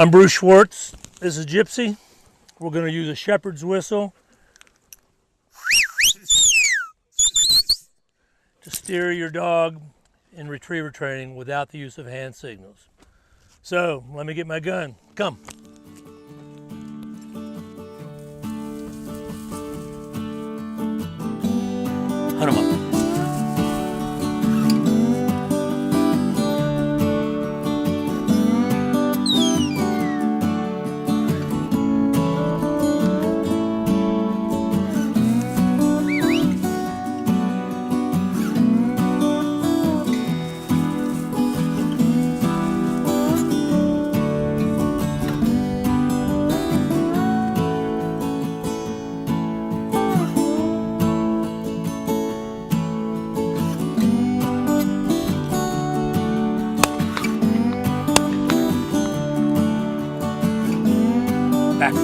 I'm Bruce Schwartz. This is Gypsy. We're going to use a shepherd's whistle to steer your dog in retriever training without the use of hand signals. So let me get my gun. Come. Hunt 'em up. Back.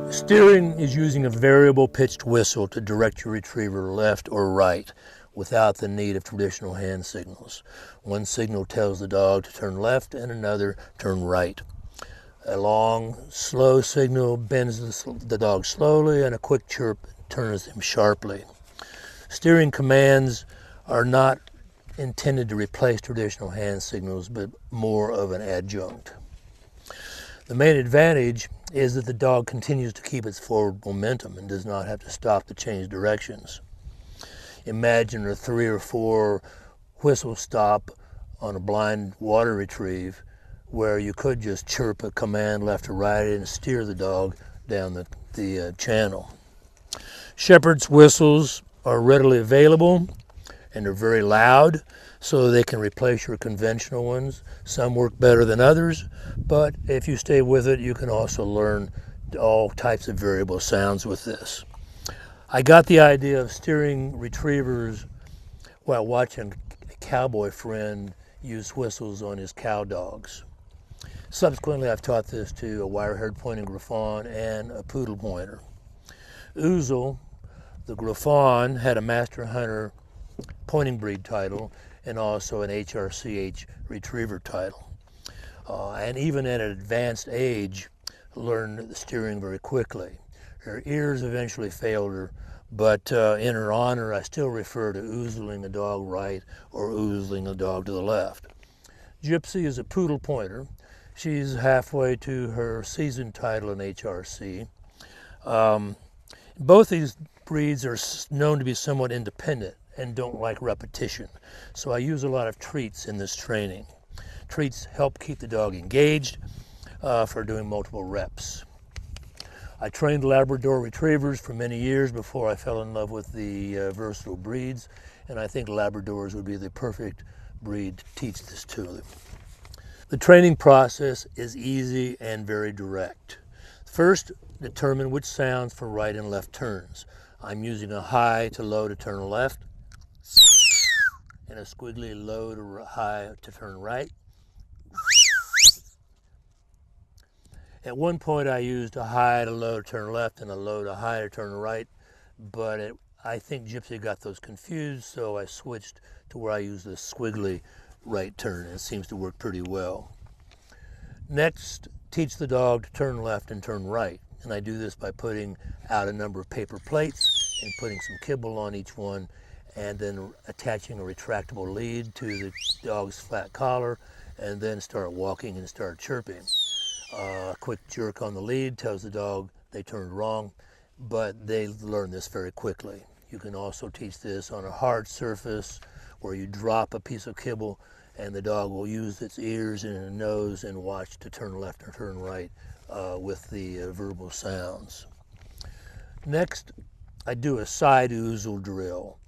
Steering is using a variable pitched whistle to direct your retriever left or right without the need of traditional hand signals. One signal tells the dog to turn left and another turn right. A long, slow signal bends the dog slowly, and a quick chirp turns him sharply. Steering commands are not intended to replace traditional hand signals, but more of an adjunct. The main advantage is that the dog continues to keep its forward momentum and does not have to stop to change directions. Imagine a 3 or 4 whistle stop on a blind water retrieve where you could just chirp a command left or right and steer the dog down the channel. Shepherd's whistles are readily available and are very loud, so they can replace your conventional ones. Some work better than others, but if you stay with it, you can also learn all types of variable sounds with this. I got the idea of steering retrievers while watching a cowboy friend use whistles on his cow dogs. Subsequently, I've taught this to a wire-haired pointing Griffon and a poodle pointer. Ouzel, the Griffon, had a Master Hunter pointing breed title and also an HRCH retriever title. And even at an advanced age, learned the steering very quickly. Her ears eventually failed her, but in her honor, I still refer to ouzeling a dog right or ouzeling a dog to the left. Gypsy is a poodle pointer. She's halfway to her season title in HRC. Both these breeds are known to be somewhat independent and don't like repetition. So I use a lot of treats in this training. Treats help keep the dog engaged for doing multiple reps. I trained Labrador retrievers for many years before I fell in love with the versatile breeds, and I think Labradors would be the perfect breed to teach this to them. The training process is easy and very direct. First, determine which sounds for right and left turns. I'm using a high to low to turn left, and a squiggly low to high to turn right. At one point I used a high to low to turn left and a low to high to turn right, but I think Gypsy got those confused, so I switched to where I use the squiggly right turn. It seems to work pretty well. Next, teach the dog to turn left and turn right. And I do this by putting out a number of paper plates and putting some kibble on each one, and then attaching a retractable lead to the dog's flat collar, and then start walking and start chirping. A quick jerk on the lead tells the dog they turned wrong, but they learn this very quickly. You can also teach this on a hard surface where you drop a piece of kibble and the dog will use its ears and its nose and watch to turn left or turn right with the verbal sounds. Next, I do a side ousel drill,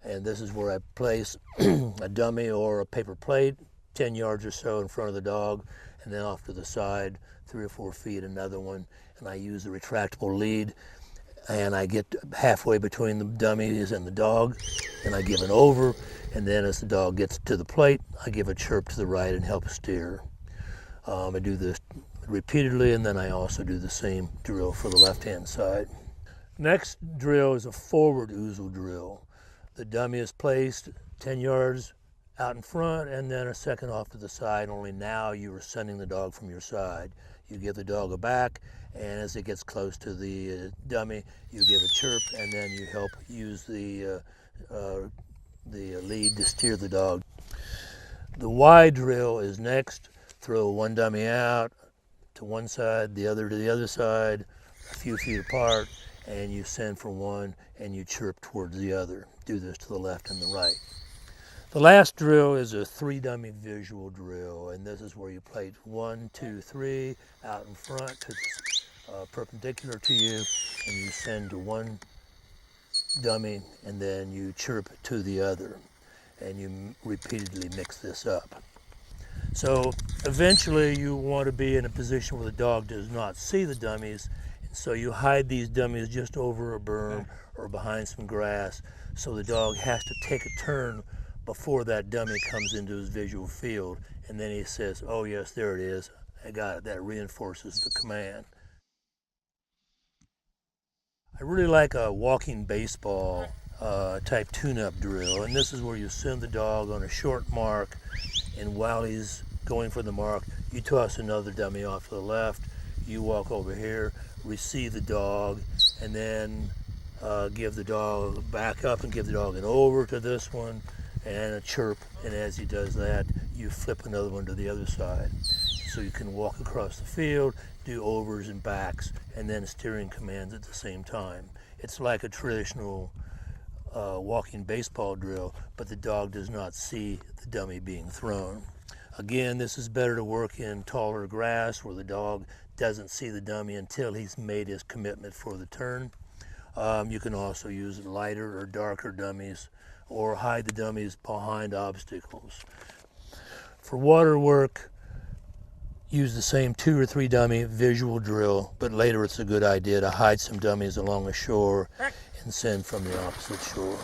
and this is where I place a dummy or a paper plate 10 yards or so in front of the dog, and then off to the side 3 or 4 feet another one, and I use the retractable lead, and I get halfway between the dummies and the dog, and I give an over, and then as the dog gets to the plate, I give a chirp to the right and help steer. I do this repeatedly, and then I also do the same drill for the left-hand side. Next drill is a forward ousel drill. The dummy is placed 10 yards out in front and then a second off to the side, only now you are sending the dog from your side. You give the dog a back, and as it gets close to the dummy, you give a chirp, and then you help use the lead to steer the dog. The Y drill is next. Throw one dummy out to one side, the other to the other side, a few feet apart, and you send from one and you chirp towards the other. Do this to the left and the right. The last drill is a 3 dummy visual drill, and this is where you place 1, 2, 3 out in front to the, perpendicular to you, and you send to one dummy and then you chirp to the other, and you repeatedly mix this up. So eventually you want to be in a position where the dog does not see the dummies, and so you hide these dummies just over a berm or behind some grass, so the dog has to take a turn before that dummy comes into his visual field, and then he says, oh yes, there it is, I got it. That reinforces the command. I really like a walking baseball type tune-up drill, and this is where you send the dog on a short mark, and while he's going for the mark, you toss another dummy off to the left, you walk over here, receive the dog, and then give the dog back up and give the dog an over to this one and a chirp, and as he does that, you flip another one to the other side. So you can walk across the field, do overs and backs, and then steering commands at the same time. It's like a traditional walking baseball drill, but the dog does not see the dummy being thrown. Again, this is better to work in taller grass where the dog doesn't see the dummy until he's made his commitment for the turn. You can also use lighter or darker dummies or hide the dummies behind obstacles. For water work, use the same 2 or 3 dummy visual drill, but later it's a good idea to hide some dummies along a shore and send from the opposite shore.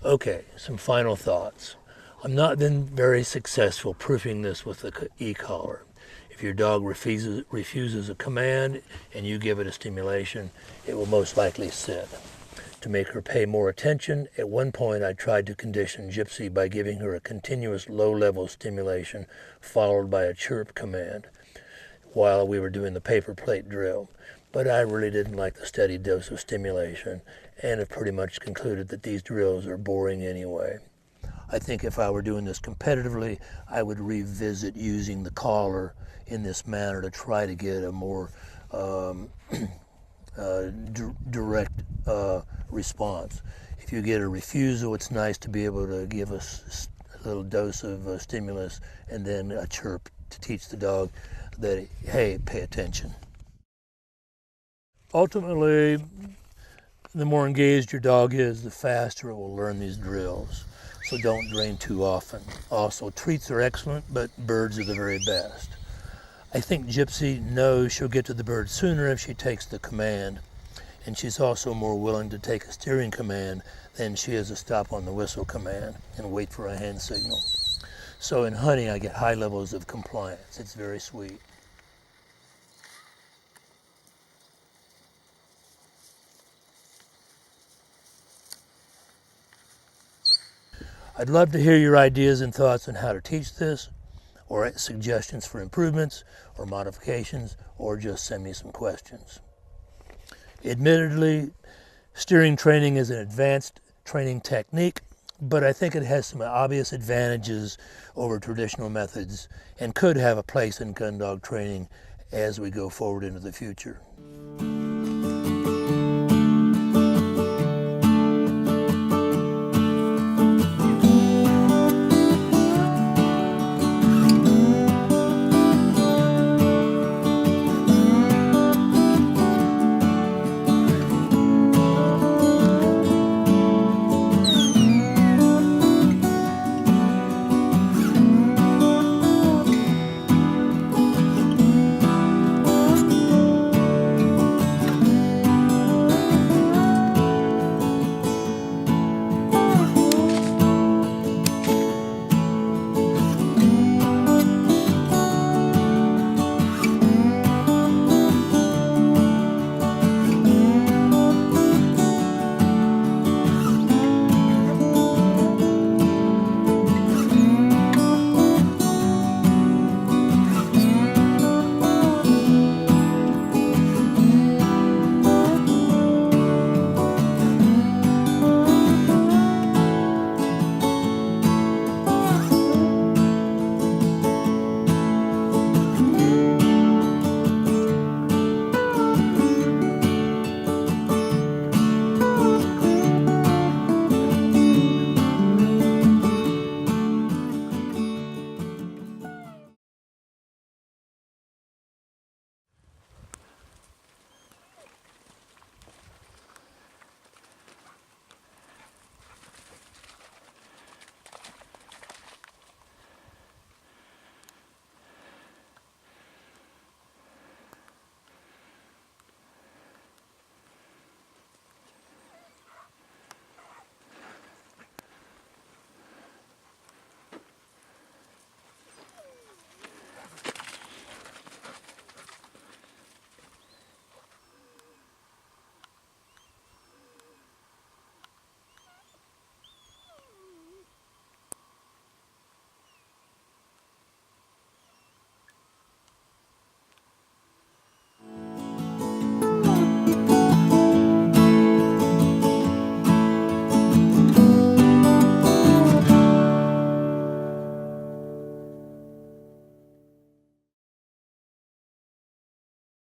Okay, some final thoughts. I've not been very successful proofing this with the e-collar. If your dog refuses a command and you give it a stimulation, it will most likely sit. To make her pay more attention, at one point I tried to condition Gypsy by giving her a continuous low-level stimulation followed by a chirp command while we were doing the paper plate drill. But I really didn't like the steady dose of stimulation and have pretty much concluded that these drills are boring anyway. I think if I were doing this competitively, I would revisit using the collar in this manner to try to get a more direct response. If you get a refusal, it's nice to be able to give us a little dose of stimulus and then a chirp to teach the dog that, hey, pay attention. Ultimately, The more engaged your dog is, the faster it will learn these drills. So don't drain too often. Also, treats are excellent, but birds are the very best. I think Gypsy knows she'll get to the bird sooner if she takes the command, and she's also more willing to take a steering command than she is to stop on the whistle command and wait for a hand signal. So in hunting, I get high levels of compliance. It's very sweet. I'd love to hear your ideas and thoughts on how to teach this, or suggestions for improvements or modifications, or just send me some questions. Admittedly, steering training is an advanced training technique, but I think it has some obvious advantages over traditional methods and could have a place in gun dog training as we go forward into the future.